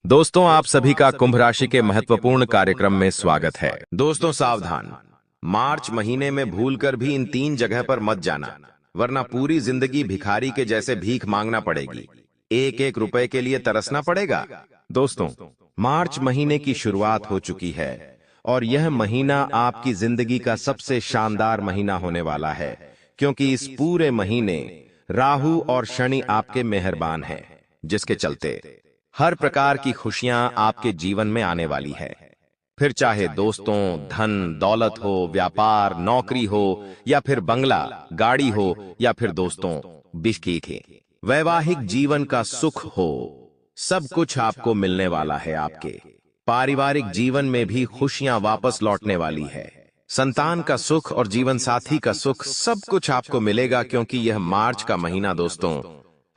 दोस्तों, आप सभी का कुंभ राशि के महत्वपूर्ण कार्यक्रम में स्वागत है। दोस्तों सावधान, मार्च महीने में भूलकर भी इन 3 जगह पर मत जाना, वरना पूरी जिंदगी भिखारी के जैसे भीख मांगना पड़ेगी। एक एक रुपए के लिए तरसना पड़ेगा। दोस्तों, मार्च महीने की शुरुआत हो चुकी है और यह महीना आपकी जिंदगी का सबसे शानदार महीना होने वाला है, क्योंकि इस पूरे महीने राहु और शनि आपके मेहरबान हैं, जिसके चलते हर प्रकार की खुशियां आपके जीवन में आने वाली है। फिर चाहे दोस्तों, धन दौलत हो, व्यापार, नौकरी हो, या फिर बंगला, गाड़ी हो, या फिर दोस्तों बिस्किट के वैवाहिक जीवन का सुख हो, सब कुछ आपको मिलने वाला है। आपके पारिवारिक जीवन में भी खुशियां वापस लौटने वाली है। संतान का सुख और जीवन साथी का सुख, सब कुछ आपको मिलेगा, क्योंकि यह मार्च का महीना दोस्तों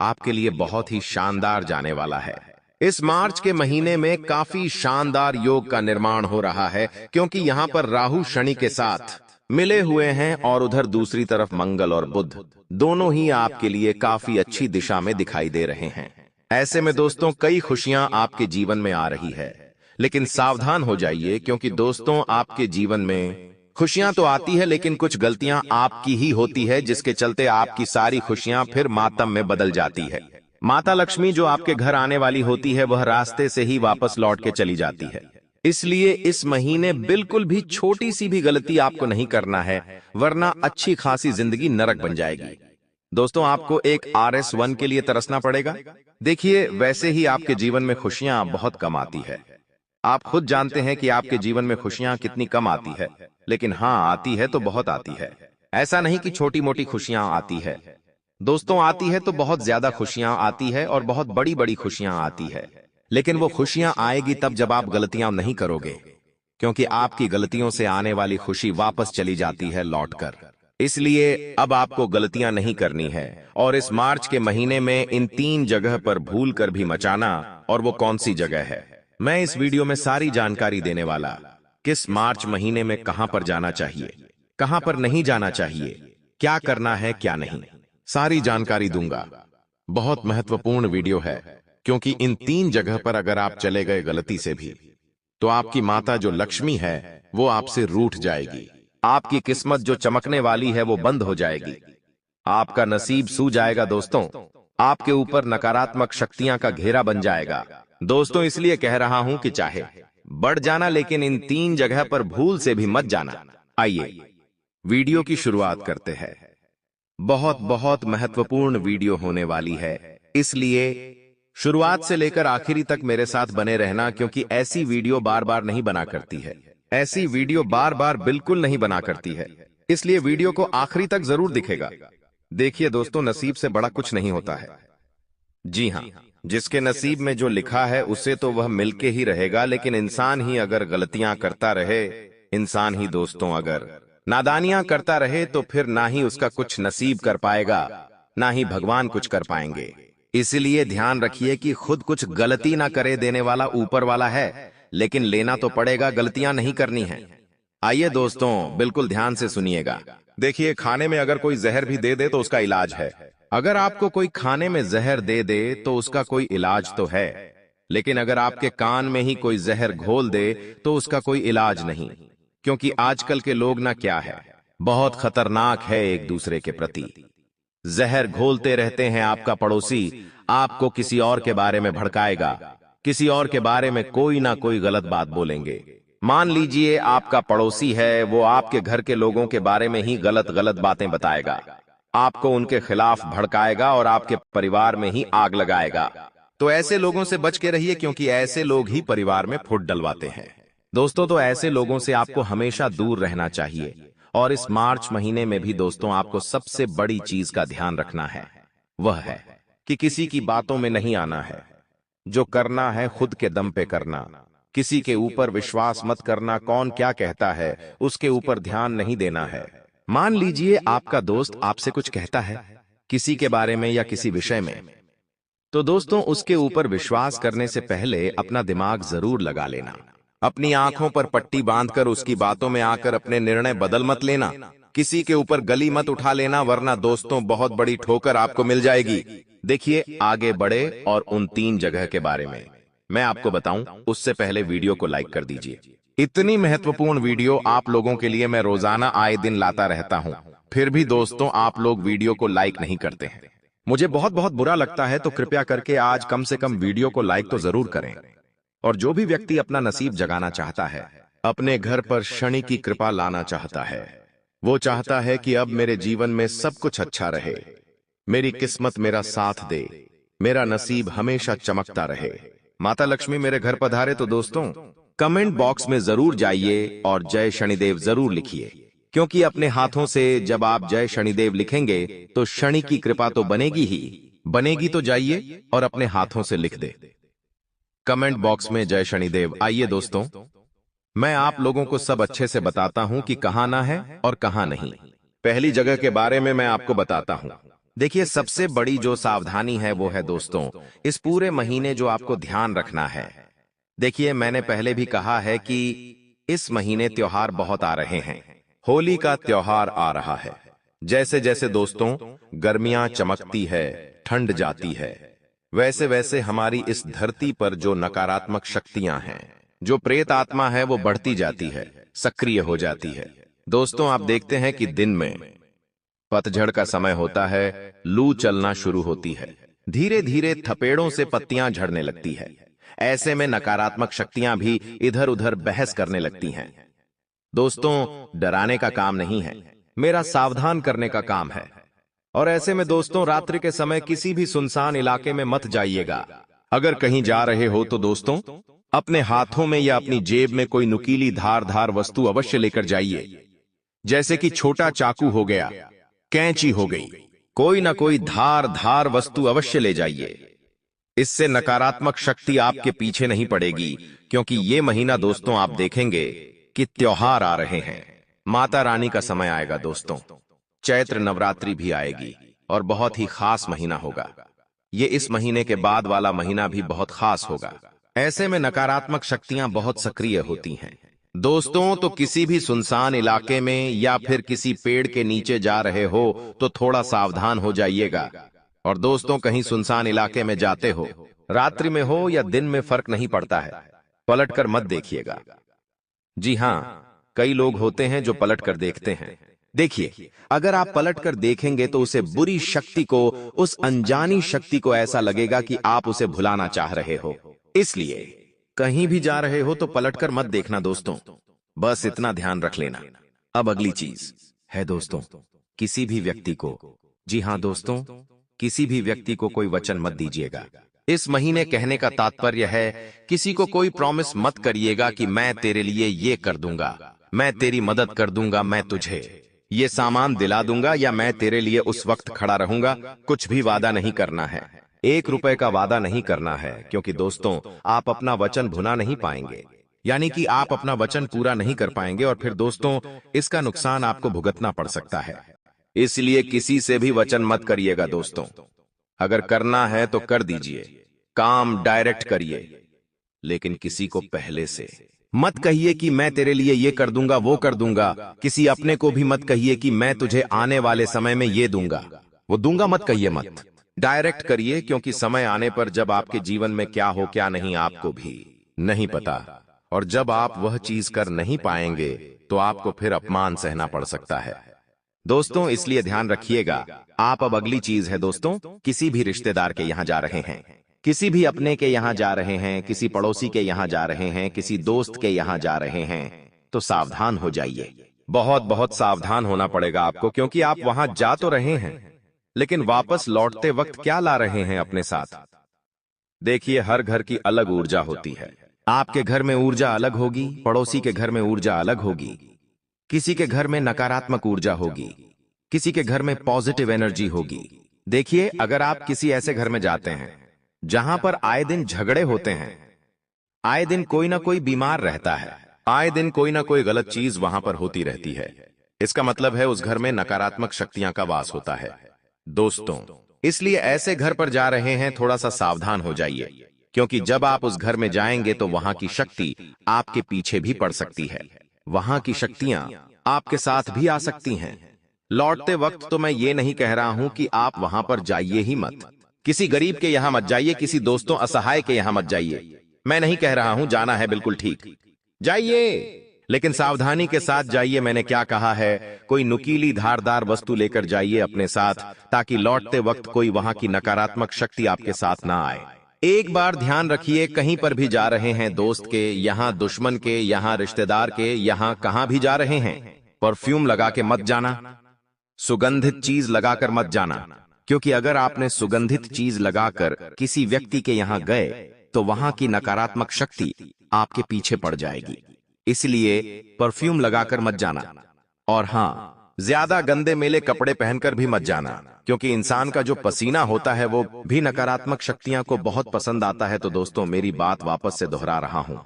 आपके लिए बहुत ही शानदार जाने वाला है। इस मार्च के महीने में काफी शानदार योग का निर्माण हो रहा है, क्योंकि यहाँ पर राहु शनि के साथ मिले हुए हैं और उधर दूसरी तरफ मंगल और बुध दोनों ही आपके लिए काफी अच्छी दिशा में दिखाई दे रहे हैं। ऐसे में दोस्तों कई खुशियां आपके जीवन में आ रही है, लेकिन सावधान हो जाइए, क्योंकि दोस्तों आपके जीवन में खुशियां तो आती है, लेकिन कुछ गलतियां आपकी ही होती है, जिसके चलते आपकी सारी खुशियां फिर मातम में बदल जाती है। माता लक्ष्मी जो आपके घर आने वाली होती है, वह रास्ते से ही वापस लौट के चली जाती है। इसलिए इस महीने बिल्कुल भी छोटी सी भी गलती आपको नहीं करना है, वरना अच्छी खासी जिंदगी नरक बन जाएगी। दोस्तों, आपको एक RS1 के लिए तरसना पड़ेगा। देखिए, वैसे ही आपके जीवन में खुशियां बहुत कम आती है। आप खुद जानते हैं कि आपके जीवन में खुशियां कितनी कम आती है, लेकिन हाँ, आती है तो बहुत आती है। ऐसा नहीं कि छोटी मोटी खुशियां आती है। दोस्तों, आती है तो बहुत ज्यादा खुशियां आती है और बहुत बड़ी बड़ी खुशियां आती है, लेकिन वो खुशियां आएगी तब जब आप गलतियां नहीं करोगे, क्योंकि आपकी गलतियों से आने वाली खुशी वापस चली जाती है लौटकर। इसलिए अब आपको गलतियां नहीं करनी है, और इस मार्च के महीने में इन 3 जगह पर भूल कर भी मचाना। और वो कौन सी जगह है, मैं इस वीडियो में सारी जानकारी देने वाला। किस मार्च महीने में कहां पर जाना चाहिए, कहां पर नहीं जाना चाहिए, क्या करना है क्या नहीं, सारी जानकारी दूंगा। बहुत महत्वपूर्ण वीडियो है, क्योंकि इन 3 जगह पर अगर आप चले गए गलती से भी, तो आपकी माता जो लक्ष्मी है वो आपसे रूठ जाएगी। आपकी किस्मत जो चमकने वाली है वो बंद हो जाएगी। आपका नसीब सू जाएगा दोस्तों। आपके ऊपर नकारात्मक शक्तियां का घेरा बन जाएगा। दोस्तों, इसलिए कह रहा हूं कि चाहे बढ़ जाना, लेकिन इन 3 जगह पर भूल से भी मत जाना। आइए वीडियो की शुरुआत करते हैं। बहुत बहुत महत्वपूर्ण वीडियो होने वाली है, इसलिए शुरुआत से लेकर आखिरी तक मेरे साथ बने रहना, क्योंकि ऐसी वीडियो बार बार नहीं बना करती है। ऐसी वीडियो बार बार बिल्कुल नहीं बना करती है, इसलिए वीडियो को आखिरी तक जरूर दिखेगा। देखिए दोस्तों, नसीब से बड़ा कुछ नहीं होता है। जी हाँ, जिसके नसीब में जो लिखा है उसे तो वह मिलके ही रहेगा, लेकिन इंसान ही अगर गलतियां करता रहे, इंसान ही दोस्तों अगर नादानियां करता रहे, तो फिर ना ही उसका कुछ नसीब कर पाएगा, ना ही भगवान कुछ कर पाएंगे। इसलिए ध्यान रखिए कि खुद कुछ गलती ना करे, देने वाला ऊपर वाला है, लेकिन लेना तो पड़ेगा, गलतियां नहीं करनी है। आइए दोस्तों, बिल्कुल ध्यान से सुनिएगा। देखिए, खाने में अगर कोई जहर भी दे दे तो उसका इलाज है। अगर आपको कोई खाने में जहर दे दे तो उसका कोई इलाज तो है, लेकिन अगर आपके कान में ही कोई जहर घोल दे तो उसका कोई इलाज नहीं। क्योंकि आजकल के लोग ना क्या है, बहुत खतरनाक है एक दूसरे के प्रति। जहर घोलते रहते हैं। आपका पड़ोसी आपको किसी और के बारे में भड़काएगा, किसी और के बारे में कोई ना कोई गलत बात बोलेंगे। मान लीजिए आपका पड़ोसी है, वो आपके घर के लोगों के बारे में ही गलत गलत बातें बताएगा, आपको उनके खिलाफ भड़काएगा और आपके परिवार में ही आग लगाएगा। तो ऐसे लोगों से बच के रहिए, क्योंकि ऐसे लोग ही परिवार में फूट डलवाते हैं। दोस्तों, तो ऐसे लोगों से आपको हमेशा दूर रहना चाहिए। और इस मार्च महीने में भी दोस्तों आपको सबसे बड़ी चीज का ध्यान रखना है, वह है कि किसी की बातों में नहीं आना है। जो करना है खुद के दम पे करना। किसी के ऊपर विश्वास मत करना, कौन क्या कहता है उसके ऊपर ध्यान नहीं देना है। मान लीजिए आपका दोस्त आपसे कुछ कहता है किसी के बारे में या किसी विषय में, तो दोस्तों उसके ऊपर विश्वास करने से पहले अपना दिमाग जरूर लगा लेना। अपनी आंखों पर पट्टी बांधकर उसकी बातों में आकर अपने निर्णय बदल मत लेना। किसी के ऊपर गली मत उठा लेना, वरना दोस्तों बहुत बड़ी ठोकर आपको मिल जाएगी। देखिए, आगे बढ़े और उन 3 जगह के बारे में। मैं आपको बताऊं उससे पहले वीडियो को लाइक कर दीजिए। इतनी महत्वपूर्ण वीडियो आप लोगों के लिए मैं रोजाना आए दिन लाता रहता हूं, फिर भी दोस्तों आप लोग वीडियो को लाइक नहीं करते हैं। मुझे बहुत बहुत बुरा लगता है, तो कृपया करके आज कम से कम वीडियो को लाइक तो जरूर करें। और जो भी व्यक्ति अपना नसीब जगाना चाहता है, अपने घर पर शनि की कृपा लाना चाहता है, वो चाहता है कि अब मेरे जीवन में सब कुछ अच्छा रहे, मेरी किस्मत मेरा साथ दे, मेरा नसीब हमेशा चमकता रहे, माता लक्ष्मी मेरे घर पधारे, तो दोस्तों कमेंट बॉक्स में जरूर जाइए और जय शनिदेव जरूर लिखिए। क्योंकि अपने हाथों से जब आप जय शनिदेव लिखेंगे तो शनि की कृपा तो बनेगी ही बनेगी। तो जाइए और अपने हाथों से लिख दे कमेंट बॉक्स में जय शनिदेव। आइए दोस्तों, मैं आप लोगों को सब अच्छे से बताता हूं कि कहां ना है और कहां नहीं। पहली जगह के बारे में मैं आपको बताता हूं। देखिए, सबसे बड़ी जो सावधानी है वो है दोस्तों, इस पूरे महीने जो आपको ध्यान रखना है। देखिए, मैंने पहले भी कहा है कि इस महीने त्योहार बहुत आ रहे हैं। होली का त्योहार आ रहा है। जैसे जैसे दोस्तों गर्मियां चमकती है, ठंड जाती है, वैसे वैसे हमारी इस धरती पर जो नकारात्मक शक्तियां हैं, जो प्रेत आत्मा है, वो बढ़ती जाती है, सक्रिय हो जाती है। दोस्तों आप देखते हैं कि दिन में पतझड़ का समय होता है, लू चलना शुरू होती है, धीरे धीरे थपेड़ों से पत्तियां झड़ने लगती है। ऐसे में नकारात्मक शक्तियां भी इधर उधर बहस करने लगती हैं। दोस्तों डराने का काम नहीं है, मेरा सावधान करने का काम है। और ऐसे में दोस्तों रात्रि के समय किसी भी सुनसान इलाके में मत जाइएगा। अगर कहीं जा रहे हो तो दोस्तों अपने हाथों में या अपनी जेब में कोई नुकीली धारदार वस्तु अवश्य लेकर जाइए। जैसे कि छोटा चाकू हो गया, कैंची हो गई, कोई ना कोई धारदार वस्तु अवश्य ले जाइए। इससे नकारात्मक शक्ति आपके पीछे नहीं पड़ेगी। क्योंकि ये महीना दोस्तों आप देखेंगे कि त्योहार आ रहे हैं, माता रानी का समय आएगा दोस्तों, चैत्र नवरात्रि भी आएगी और बहुत ही खास महीना होगा। ये इस महीने के बाद वाला महीना भी बहुत खास होगा। ऐसे में नकारात्मक शक्तियां बहुत सक्रिय होती हैं। दोस्तों तो किसी भी सुनसान इलाके में या फिर किसी पेड़ के नीचे जा रहे हो तो थोड़ा सावधान हो जाइएगा। और दोस्तों कहीं सुनसान इलाके में जाते हो, रात्रि में हो या दिन में फर्क नहीं पड़ता है, पलट कर मत देखिएगा। जी हाँ, कई लोग होते हैं जो पलट कर देखते हैं। देखिए, अगर आप पलट कर देखेंगे तो उसे बुरी शक्ति को, उस अनजानी शक्ति को ऐसा लगेगा कि आप उसे भुलाना चाह रहे हो। इसलिए कहीं भी जा रहे हो तो पलट कर मत देखना दोस्तों, बस इतना ध्यान रख लेना। अब अगली चीज है दोस्तों, किसी भी व्यक्ति को, जी हाँ दोस्तों, किसी भी व्यक्ति को कोई वचन मत दीजिएगा। इस महीने कहने का तात्पर्य है, किसी को कोई प्रॉमिस मत करिएगा कि मैं तेरे लिए ये कर दूंगा, मैं तेरी मदद कर दूंगा, मैं तुझे ये सामान दिला दूंगा या मैं तेरे लिए उस वक्त खड़ा रहूंगा। कुछ भी वादा नहीं करना है, 1 रुपए का वादा नहीं करना है। क्योंकि दोस्तों आप अपना वचन भुना नहीं पाएंगे, यानी कि आप अपना वचन पूरा नहीं कर पाएंगे और फिर दोस्तों इसका नुकसान आपको भुगतना पड़ सकता है। इसलिए किसी से भी वचन मत करिएगा दोस्तों। अगर करना है तो कर दीजिए, काम डायरेक्ट करिए, लेकिन किसी को पहले से मत कहिए कि मैं तेरे लिए ये कर दूंगा, वो कर दूंगा। किसी अपने को भी मत कहिए कि मैं तुझे आने वाले समय में ये दूंगा, वो दूंगा, मत कहिए, मत डायरेक्ट करिए। क्योंकि समय आने पर जब आपके जीवन में क्या हो क्या नहीं आपको भी नहीं पता, और जब आप वह चीज कर नहीं पाएंगे तो आपको फिर अपमान सहना पड़ सकता है दोस्तों। इसलिए ध्यान रखिएगा आप। अब अगली चीज है दोस्तों, किसी भी रिश्तेदार के यहां जा रहे हैं, किसी भी अपने के यहां जा रहे हैं, किसी पड़ोसी के यहां जा रहे हैं, किसी दोस्त के यहां जा रहे हैं, तो सावधान हो जाइए। बहुत बहुत सावधान होना पड़ेगा आपको। क्योंकि आप वहां जा तो रहे हैं, लेकिन वापस लौटते वक्त क्या ला रहे हैं अपने साथ। देखिए, हर घर की अलग ऊर्जा होती है। आपके घर में ऊर्जा अलग होगी, पड़ोसी के घर में ऊर्जा अलग होगी, किसी के घर में नकारात्मक ऊर्जा होगी, किसी के घर में पॉजिटिव एनर्जी होगी। देखिए, अगर आप किसी ऐसे घर में जाते हैं जहां पर आए दिन झगड़े होते हैं, आए दिन कोई ना कोई बीमार रहता है, आए दिन कोई ना कोई गलत चीज वहां पर होती रहती है, इसका मतलब है उस घर में नकारात्मक शक्तियां का वास होता है दोस्तों। इसलिए ऐसे घर पर जा रहे हैं, थोड़ा सा सावधान हो जाइए। क्योंकि जब आप उस घर में जाएंगे तो वहां की शक्ति आपके पीछे भी पड़ सकती है, वहां की शक्तियां आपके साथ भी आ सकती हैं। लौटते वक्त तो मैं ये नहीं कह रहा हूं कि आप वहां पर जाइए ही मत, किसी गरीब के यहां मत जाइए, किसी दोस्तों असहाय के यहां मत जाइए। मैं नहीं कह रहा हूं जाना है, बिल्कुल ठीक, जाइए, लेकिन सावधानी के साथ जाइए। मैंने क्या कहा है, कोई नुकीली धारदार वस्तु लेकर जाइए अपने साथ, ताकि लौटते वक्त कोई वहां की नकारात्मक शक्ति आपके साथ ना आए। एक बार ध्यान रखिए, कहीं पर भी जा रहे हैं, दोस्त के यहाँ, दुश्मन के यहाँ, रिश्तेदार के यहाँ, कहां भी जा रहे हैं, परफ्यूम लगा के मत जाना, सुगंधित चीज लगाकर मत जाना, क्योंकि अगर आपने सुगंधित चीज लगाकर किसी व्यक्ति के यहाँ गए तो वहां की नकारात्मक शक्ति आपके पीछे पड़ जाएगी। इसलिए परफ्यूम लगाकर मत जाना। और हाँ, ज्यादा गंदे मेले कपड़े पहनकर भी मत जाना, क्योंकि इंसान का जो पसीना होता है वो भी नकारात्मक शक्तियां को बहुत पसंद आता है। तो दोस्तों, मेरी बात वापस से दोहरा रहा हूं,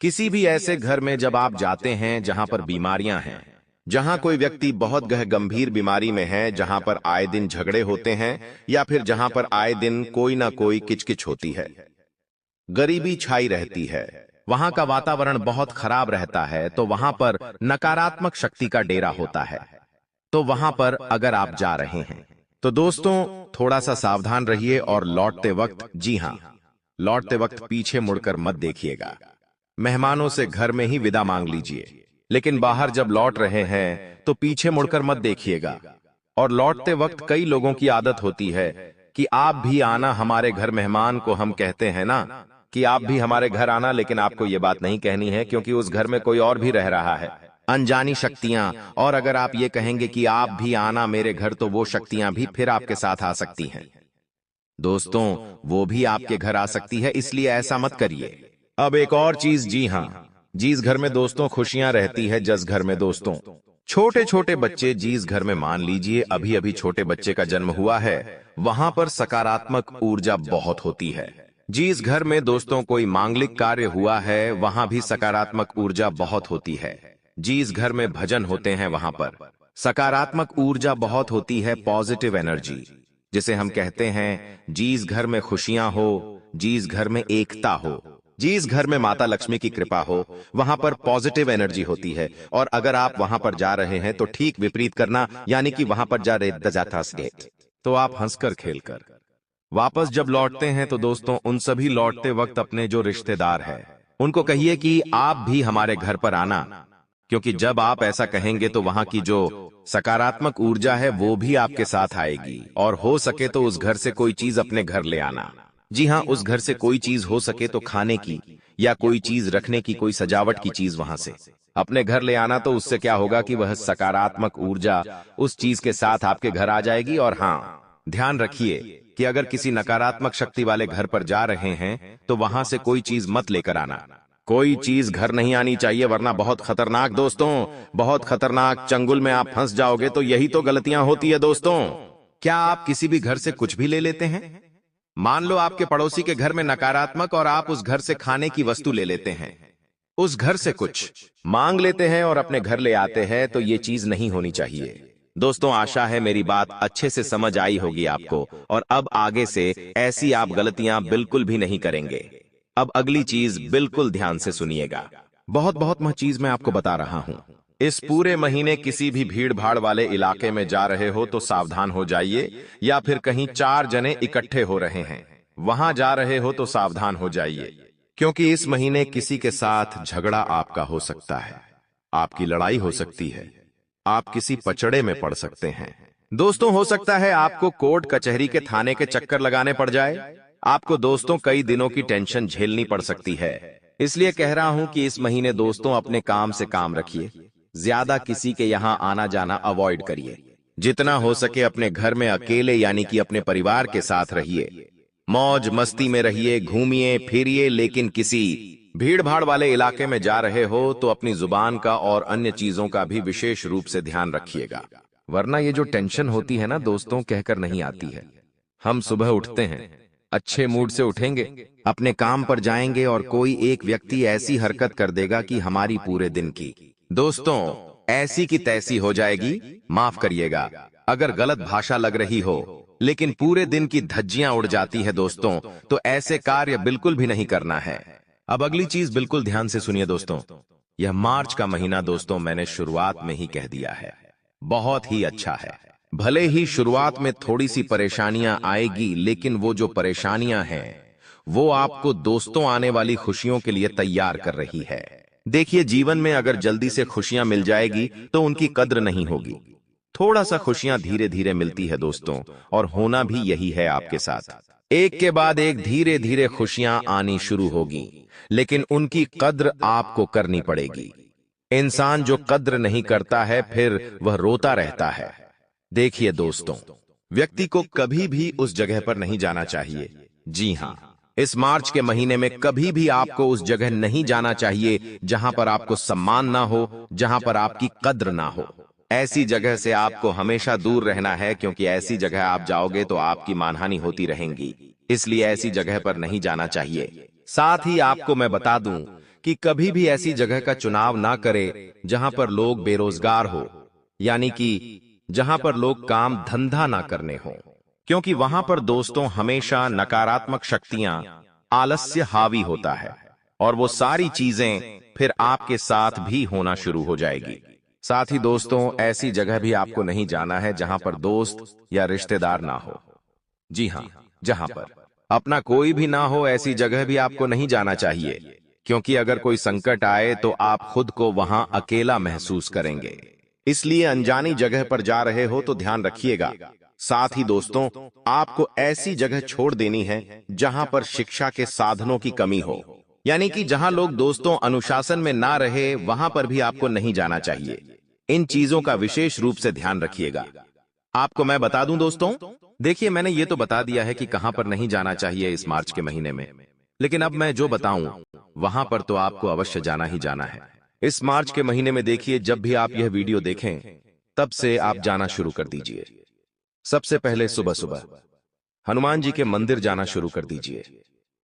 किसी भी ऐसे घर में जब आप जाते हैं जहां पर बीमारियां हैं, जहां कोई व्यक्ति बहुत गंभीर बीमारी में है, जहां पर आए दिन झगड़े होते हैं, या फिर जहां पर आए दिन कोई ना कोई किचकिच होती है, गरीबी छाई रहती है, वहां का वातावरण बहुत खराब रहता है, तो वहां पर नकारात्मक शक्ति का डेरा होता है। तो वहां पर अगर आप जा रहे हैं तो दोस्तों थोड़ा सा सावधान रहिए, और लौटते वक्त, जी हां, लौटते वक्त पीछे मुड़कर मत देखिएगा। मेहमानों से घर में ही विदा मांग लीजिए, लेकिन बाहर जब लौट रहे हैं तो पीछे मुड़कर मत देखिएगा। और लौटते वक्त कई लोगों की आदत होती है कि आप भी आना हमारे घर, मेहमान को हम कहते हैं ना कि आप भी हमारे घर आना, लेकिन आपको ये बात नहीं कहनी है, क्योंकि उस घर में कोई और भी रह रहा है, अनजानी शक्तियां। और अगर आप ये कहेंगे कि आप भी आना मेरे घर, तो वो शक्तियां भी फिर आपके साथ आ सकती हैं दोस्तों, वो भी आपके घर आ सकती है, इसलिए ऐसा मत करिए। अब एक और चीज, जी हां, जिस घर में दोस्तों खुशियां रहती है, जिस घर में दोस्तों छोटे छोटे बच्चे, जिस घर में मान लीजिए अभी अभी छोटे बच्चे का जन्म हुआ है, वहां पर सकारात्मक ऊर्जा बहुत होती है। जिस घर में दोस्तों कोई मांगलिक कार्य हुआ है, वहां भी सकारात्मक ऊर्जा बहुत होती है। जिस घर में भजन होते हैं, वहां पर सकारात्मक ऊर्जा बहुत होती है, पॉजिटिव एनर्जी, जिसे हम कहते हैं। जिस घर में खुशियां हो, जिस घर में एकता हो, जिस घर में माता लक्ष्मी की कृपा हो, वहां पर पॉजिटिव एनर्जी होती है। और अगर आप वहां पर जा रहे हैं तो ठीक विपरीत करना, यानी कि वहां पर जा रहे तो आप हंसकर खेलकर वापस जब लौटते हैं, तो दोस्तों उन सभी लौटते वक्त अपने जो रिश्तेदार हैं उनको कहिए कि आप भी हमारे घर पर आना, क्योंकि जब आप ऐसा कहेंगे तो वहां की जो सकारात्मक ऊर्जा है वो भी आपके साथ आएगी। और हो सके तो उस घर से कोई चीज अपने घर ले आना। जी हाँ, उस घर से कोई चीज हो सके तो खाने की, या कोई चीज रखने की, कोई सजावट की चीज वहां से अपने घर ले आना। तो उससे क्या होगा कि वह सकारात्मक ऊर्जा उस चीज के साथ आपके घर आ जाएगी। और हाँ, ध्यान रखिए कि अगर किसी नकारात्मक शक्ति वाले घर पर जा रहे हैं तो वहां से कोई चीज मत लेकर आना। कोई चीज घर नहीं आनी चाहिए, वरना बहुत खतरनाक दोस्तों, बहुत खतरनाक चंगुल में आप फंस जाओगे। तो यही तो गलतियां होती है दोस्तों। क्या आप किसी भी घर से कुछ भी ले लेते हैं? मान लो आपके पड़ोसी के घर में नकारात्मक, और आप उस घर से खाने की वस्तु ले लेते हैं, उस घर से कुछ मांग लेते हैं और अपने घर ले आते हैं, तो ये चीज नहीं होनी चाहिए दोस्तों। आशा है मेरी बात अच्छे से समझ आई होगी आपको, और अब आगे से ऐसी आप गलतियां बिल्कुल भी नहीं करेंगे। अब अगली चीज बिल्कुल ध्यान से सुनिएगा, बहुत बहुत मैं चीज मैं आपको बता रहा हूं। इस पूरे महीने किसी भी भीड़ भाड़ वाले इलाके में जा रहे हो तो सावधान हो जाइए, या फिर कहीं 4 जने इकट्ठे हो रहे हैं, वहां जा रहे हो तो सावधान हो जाइए, क्योंकि इस महीने किसी के साथ झगड़ा आपका हो सकता है, आपकी लड़ाई हो सकती है, आप किसी पचड़े में पड़ सकते हैं दोस्तों। हो सकता है आपको कोर्ट कचहरी के थाने के चक्कर लगाने पड़ जाए। आपको दोस्तों कई दिनों की टेंशन झेलनी पड़ सकती है। इसलिए कह रहा हूं कि इस महीने दोस्तों अपने काम से काम रखिए, ज्यादा किसी के यहाँ आना जाना अवॉइड करिए। जितना हो सके अपने घर में अकेले, यानी कि अपने परिवार के साथ रहिए, मौज मस्ती में रहिए, घूमिए फिरिए। लेकिन किसी भीड़ भाड़ वाले इलाके में जा रहे हो तो अपनी जुबान का और अन्य चीजों का भी विशेष रूप से ध्यान रखिएगा, वरना ये जो टेंशन होती है ना दोस्तों, कहकर नहीं आती है। हम सुबह उठते हैं, अच्छे मूड से उठेंगे, अपने काम पर जाएंगे, और कोई एक व्यक्ति ऐसी हरकत कर देगा कि हमारी पूरे दिन की दोस्तों ऐसी की तैसी हो जाएगी। माफ करिएगा अगर गलत भाषा लग रही हो, लेकिन पूरे दिन की धज्जियां उड़ जाती है दोस्तों, तो ऐसे कार्य बिल्कुल भी नहीं करना है। अब अगली चीज बिल्कुल ध्यान से सुनिए दोस्तों। यह मार्च का महीना दोस्तों, मैंने शुरुआत में ही कह दिया है, बहुत ही अच्छा है। भले ही शुरुआत में थोड़ी सी परेशानियां आएगी, लेकिन वो जो परेशानियां हैं वो आपको दोस्तों आने वाली खुशियों के लिए तैयार कर रही है। देखिए, जीवन में अगर जल्दी से खुशियां मिल जाएगी तो उनकी कद्र नहीं होगी। थोड़ा सा खुशियां धीरे धीरे मिलती है दोस्तों, और होना भी यही है आपके साथ। एक के बाद एक धीरे धीरे खुशियां आनी शुरू होगी, लेकिन उनकी कद्र आपको करनी पड़ेगी। इंसान जो कद्र नहीं करता है फिर वह रोता रहता है। देखिए दोस्तों, व्यक्ति को कभी भी उस जगह पर नहीं जाना चाहिए। जी हाँ, इस मार्च के महीने में कभी भी आपको उस जगह नहीं जाना चाहिए जहां पर आपको सम्मान ना हो, जहां पर आपकी कद्र ना हो। ऐसी जगह से आपको हमेशा दूर रहना है, क्योंकि ऐसी जगह आप जाओगे तो आपकी मानहानि होती रहेगी। इसलिए ऐसी जगह पर नहीं जाना चाहिए। साथ ही आपको मैं बता दूं कि कभी भी ऐसी जगह का चुनाव ना करें जहां पर लोग बेरोजगार हो, यानी कि जहां पर लोग काम धंधा ना करने हो, क्योंकि वहां पर दोस्तों हमेशा नकारात्मक शक्तियां, आलस्य हावी होता है, और वो सारी चीजें फिर आपके साथ भी होना शुरू हो जाएगी। साथ ही दोस्तों, ऐसी जगह भी आपको नहीं जाना है जहां पर दोस्त या रिश्तेदार ना हो। जी हाँ, जहां पर अपना कोई भी ना हो, ऐसी जगह भी आपको नहीं जाना चाहिए, क्योंकि अगर कोई संकट आए तो आप खुद को वहां अकेला महसूस करेंगे। इसलिए अनजानी जगह पर जा रहे हो तो ध्यान रखिएगा। साथ ही दोस्तों, आपको ऐसी जगह छोड़ देनी है जहां पर शिक्षा के साधनों की कमी हो, यानी कि जहां लोग दोस्तों अनुशासन में ना रहे, वहां पर भी आपको नहीं जाना चाहिए। इन चीजों का विशेष रूप से ध्यान रखिएगा। आपको मैं बता दूं दोस्तों, देखिए, मैंने ये तो बता दिया है कि कहां पर नहीं जाना चाहिए इस मार्च के महीने में, लेकिन अब मैं जो बताऊं वहां पर तो आपको अवश्य जाना ही जाना है। इस मार्च के महीने में देखिए, जब भी आप यह वीडियो देखें तब से आप जाना शुरू कर दीजिए। सबसे पहले सुबह सुबह हनुमान जी के मंदिर जाना शुरू कर दीजिए।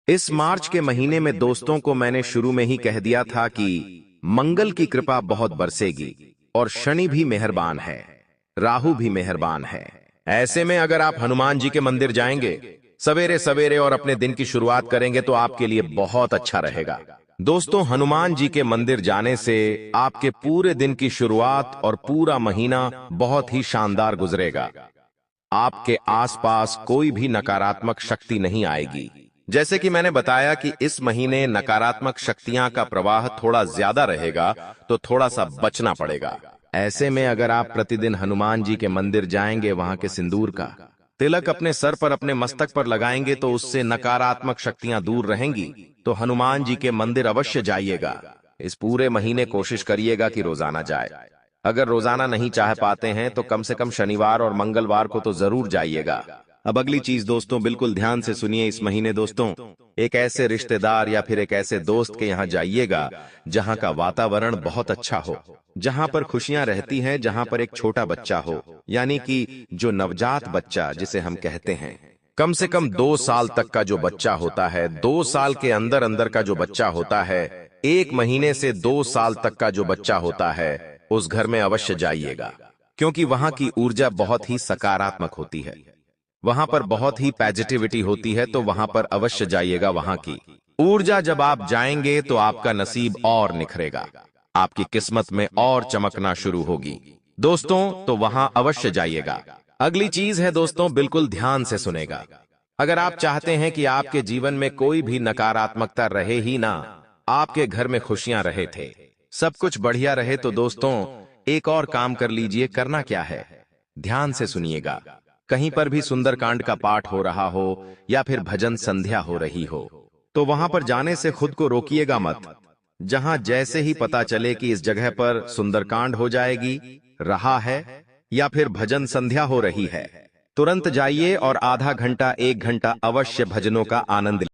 इस मार्च के महीने में दोस्तों को मैंने शुरू में ही कह दिया था कि मंगल की कृपा बहुत बरसेगी, और शनि भी मेहरबान है, राहु भी मेहरबान है। ऐसे में अगर आप हनुमान जी के मंदिर जाएंगे सवेरे सवेरे और अपने दिन की शुरुआत करेंगे तो आपके लिए बहुत अच्छा रहेगा। दोस्तों, हनुमान जी के मंदिर जाने से आपके पूरे दिन की शुरुआत और पूरा महीना बहुत ही शानदार गुजरेगा। आपके आसपास कोई भी नकारात्मक शक्ति नहीं आएगी। जैसे कि मैंने बताया कि इस महीने नकारात्मक शक्तियां का प्रवाह थोड़ा ज्यादा रहेगा, तो थोड़ा सा बचना पड़ेगा। ऐसे में अगर आप प्रतिदिन हनुमान जी के मंदिर जाएंगे, वहां के सिंदूर का तिलक अपने सर पर, अपने मस्तक पर लगाएंगे तो उससे नकारात्मक शक्तियां दूर रहेंगी। तो हनुमान जी के मंदिर अवश्य जाइएगा। इस पूरे महीने कोशिश करिएगा कि रोजाना जाए। अगर रोजाना नहीं चाह पाते हैं तो कम से कम शनिवार और मंगलवार को तो जरूर जाइएगा। अब अगली चीज दोस्तों, बिल्कुल ध्यान से सुनिए। इस महीने दोस्तों एक ऐसे रिश्तेदार या फिर एक ऐसे दोस्त के यहाँ जाइएगा जहां का वातावरण बहुत अच्छा हो, जहां पर खुशियां रहती हैं, जहां पर एक छोटा बच्चा हो, यानी कि जो नवजात बच्चा जिसे हम कहते हैं। कम से कम 2 साल तक का जो बच्चा होता है, 2 साल के अंदर अंदर का जो बच्चा होता है, 1 महीने से 2 साल तक का जो बच्चा होता है, उस घर में अवश्य जाइएगा, क्योंकि वहां की ऊर्जा बहुत ही सकारात्मक होती है, वहां पर बहुत ही पॉजिटिविटी होती है। तो वहां पर अवश्य जाइएगा। वहां की ऊर्जा जब आप जाएंगे तो आपका नसीब और निखरेगा, आपकी किस्मत में और चमकना शुरू होगी। दोस्तों, तो वहां अवश्य जाइएगा। अगली चीज है दोस्तों, बिल्कुल ध्यान से सुनेगा। अगर आप चाहते हैं कि आपके जीवन में कोई भी नकारात्मकता रहे ही ना, आपके घर में खुशियां रहे थे, सब कुछ बढ़िया रहे, तो दोस्तों एक और काम कर लीजिए। करना क्या है, ध्यान से सुनिएगा। कहीं पर भी सुंदरकांड का पाठ हो रहा हो या फिर भजन संध्या हो रही हो, तो वहां पर जाने से खुद को रोकिएगा मत। जहां जैसे ही पता चले कि इस जगह पर सुंदरकांड हो जाएगी, रहा है, या फिर भजन संध्या हो रही है, तुरंत जाइए और आधा घंटा 1 घंटा अवश्य भजनों का आनंद